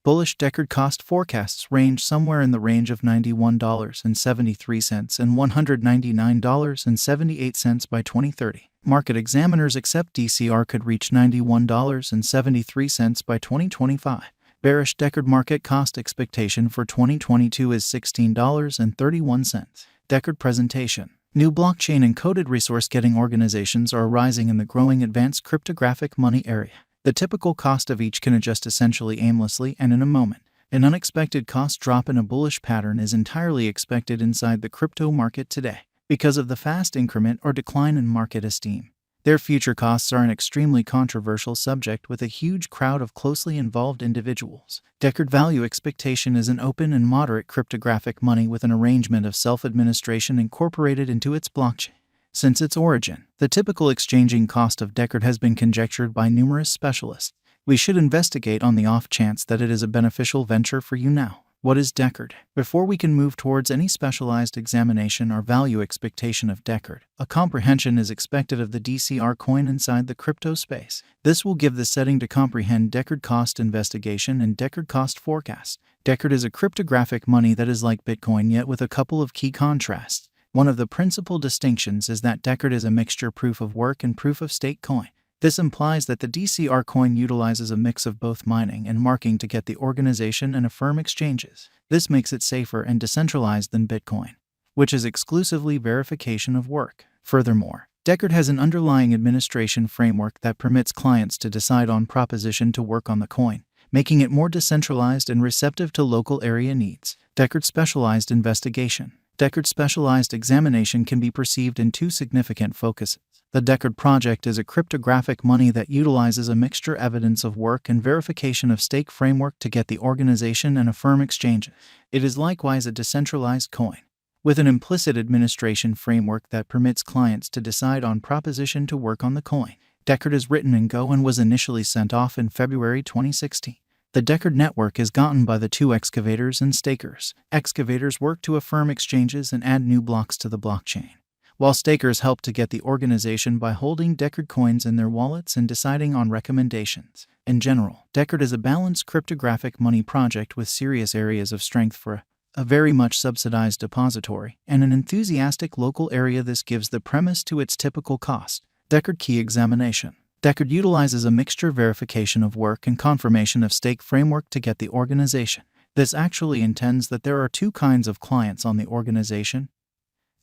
Bullish Deckard cost forecasts range somewhere in the range of $91.73 and $199.78 by 2030. Market examiners accept DCR could reach $91.73 by 2025. Bearish Deckard market cost expectation for 2022 is $16.31. Deckard presentation. New blockchain encoded resource-getting organizations are arising in the growing advanced cryptographic money area. The typical cost of each can adjust essentially aimlessly and in a moment. An unexpected cost drop in a bullish pattern is entirely expected inside the crypto market today because of the fast increment or decline in market esteem. Their future costs are an extremely controversial subject with a huge crowd of closely involved individuals. Deckard value expectation is an open and moderate cryptographic money with an arrangement of self-administration incorporated into its blockchain. Since its origin, the typical exchanging cost of Deckard has been conjectured by numerous specialists. We should investigate on the off chance that it is a beneficial venture for you now. What is Deckard? Before we can move towards any specialized examination or value expectation of Deckard, a comprehension is expected of the DCR coin inside the crypto space. This will give the setting to comprehend Deckard cost investigation and Deckard cost forecast. Deckard is a cryptographic money that is like Bitcoin yet with a couple of key contrasts. One of the principal distinctions is that Deckard is a mixture proof of work and proof of stake coin. This implies that the DCR coin utilizes a mix of both mining and marking to get the organization and affirm exchanges. This makes it safer and decentralized than Bitcoin, which is exclusively verification of work. Furthermore, Deckard has an underlying administration framework that permits clients to decide on proposition to work on the coin, making it more decentralized and receptive to local area needs. Deckard specialized investigation. Deckard specialized examination can be perceived in two significant focuses. The Deckard project is a cryptographic money that utilizes a mixture evidence of work and verification of stake framework to get the organization and affirm exchanges. It is likewise a decentralized coin, with an implicit administration framework that permits clients to decide on proposition to work on the coin. Deckard is written in Go and was initially sent off in February 2016. The Deckard network is gotten by the two excavators and stakers. Excavators work to affirm exchanges and add new blocks to the blockchain, while stakers help to get the organization by holding Deckard coins in their wallets and deciding on recommendations. In general, Deckard is a balanced cryptographic money project with serious areas of strength for a very much subsidized depository and an enthusiastic local area. This gives the premise to its typical cost. Deckard key examination. Deckard utilizes a mixture verification of work and confirmation of stake framework to get the organization. This actually intends that there are two kinds of clients on the organization: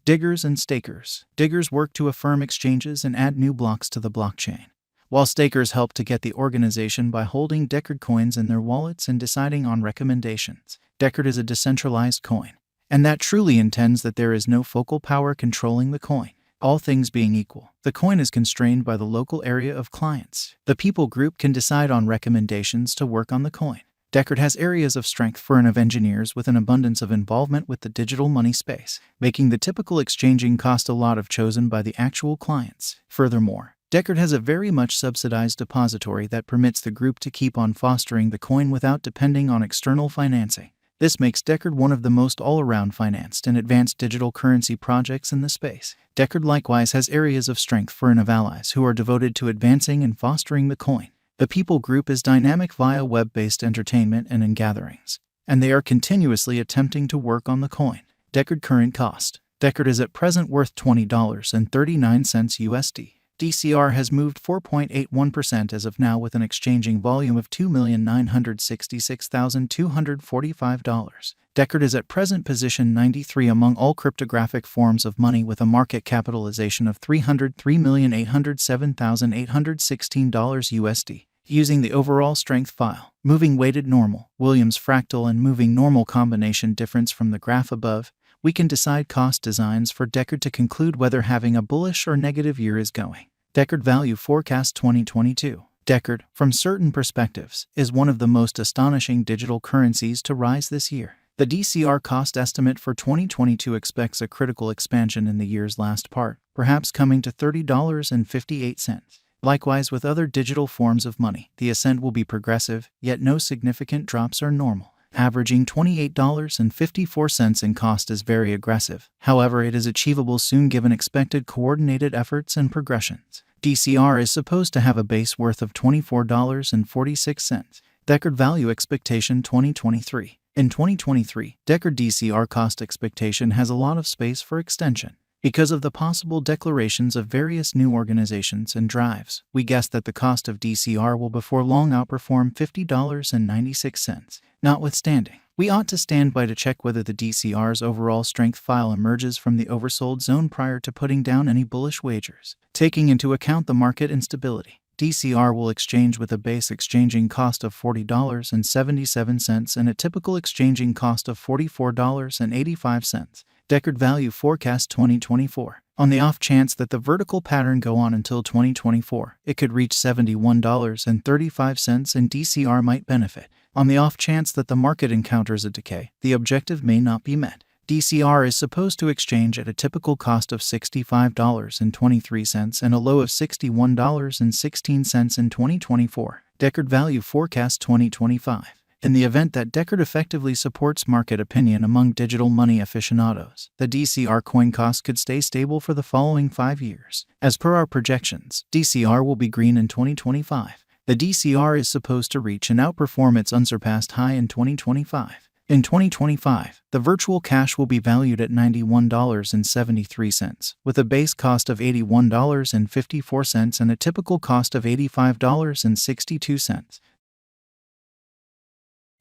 diggers and stakers. Diggers work to affirm exchanges and add new blocks to the blockchain, while stakers help to get the organization by holding Deckard coins in their wallets and deciding on recommendations. Deckard is a decentralized coin, and that truly intends that there is no focal power controlling the coin. All things being equal, the coin is constrained by the local area of clients. The people group can decide on recommendations to work on the coin. Deckard has areas of strength for and of engineers with an abundance of involvement with the digital money space, making the typical exchanging cost a lot of chosen by the actual clients. Furthermore, Deckard has a very much subsidized depository that permits the group to keep on fostering the coin without depending on external financing. This makes Deckard one of the most all-around financed and advanced digital currency projects in the space. Deckard likewise has areas of strength for and of allies who are devoted to advancing and fostering the coin. The people group is dynamic via web-based entertainment and in gatherings, and they are continuously attempting to work on the coin. Deckard current cost. Deckard is at present worth $20.39 USD. DCR has moved 4.81% as of now with an exchanging volume of $2,966,245. Deckard is at present position 93 among all cryptographic forms of money with a market capitalization of $303,807,816 USD. Using the overall strength file, moving weighted normal, Williams fractal and moving normal combination difference from the graph above, we can decide cost designs for Deckard to conclude whether having a bullish or negative year is going. Deckard Value Forecast 2022. Deckard, from certain perspectives, is one of the most astonishing digital currencies to rise this year. The DCR cost estimate for 2022 expects a critical expansion in the year's last part, perhaps coming to $30.58. Likewise with other digital forms of money, the ascent will be progressive, yet no significant drops are normal. Averaging $28.54 in cost is very aggressive. However, it is achievable soon given expected coordinated efforts and progressions. DCR is supposed to have a base worth of $24.46. Deckard Value Expectation 2023. In 2023, Deckard DCR cost expectation has a lot of space for extension. Because of the possible declarations of various new organizations and drives, we guess that the cost of DCR will before long outperform $50.96. Notwithstanding, we ought to stand by to check whether the DCR's overall strength file emerges from the oversold zone prior to putting down any bullish wagers. Taking into account the market instability, DCR will exchange with a base exchanging cost of $40.77 and a typical exchanging cost of $44.85. Deckard Value Forecast 2024. On the off chance that the vertical pattern go on until 2024, it could reach $71.35 and DCR might benefit. On the off chance that the market encounters a decay, the objective may not be met. DCR is supposed to exchange at a typical cost of $65.23 and a low of $61.16 in 2024. Deckard Value Forecast 2025. In the event that Deckard effectively supports market opinion among digital money aficionados, the DCR coin cost could stay stable for the following 5 years. As per our projections, DCR will be green in 2025. The DCR is supposed to reach and outperform its unsurpassed high in 2025. In 2025, the virtual cash will be valued at $91.73, with a base cost of $81.54 and a typical cost of $85.62.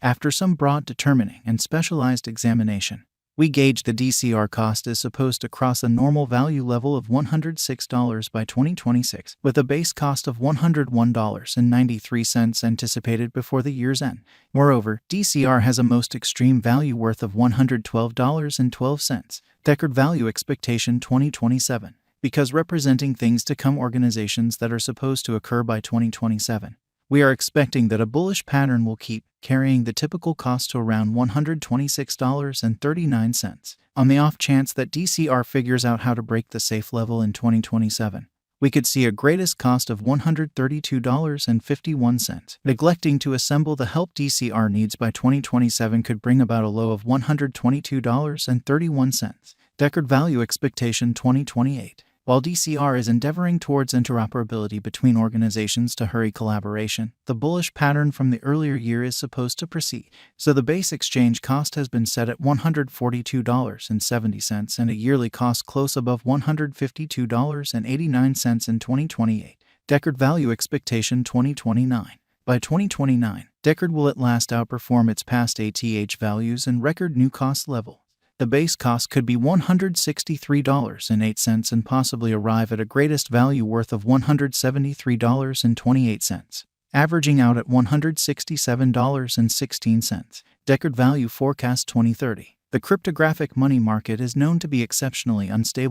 After some broad determining and specialized examination, we gauge the DCR cost is supposed to cross a normal value level of $106 by 2026, with a base cost of $101.93 anticipated before the year's end. Moreover, DCR has a most extreme value worth of $112.12. Deckard Value Expectation 2027. Because representing things to come organizations that are supposed to occur by 2027, we are expecting that a bullish pattern will keep carrying the typical cost to around $126.39. On the off chance that DCR figures out how to break the safe level in 2027, we could see a greatest cost of $132.51. Neglecting to assemble the help DCR needs by 2027 could bring about a low of $122.31. Deckard Value Expectation 2028. While DCR is endeavoring towards interoperability between organizations to hurry collaboration, the bullish pattern from the earlier year is supposed to proceed. So the base exchange cost has been set at $142.70 and a yearly cost close above $152.89 in 2028. Deckard Value Expectation 2029. By 2029, Deckard will at last outperform its past ATH values and record new cost level. The base cost could be $163.08 and possibly arrive at a greatest value worth of $173.28, averaging out at $167.16. Deckard Value Forecast 2030. The cryptographic money market is known to be exceptionally unstable.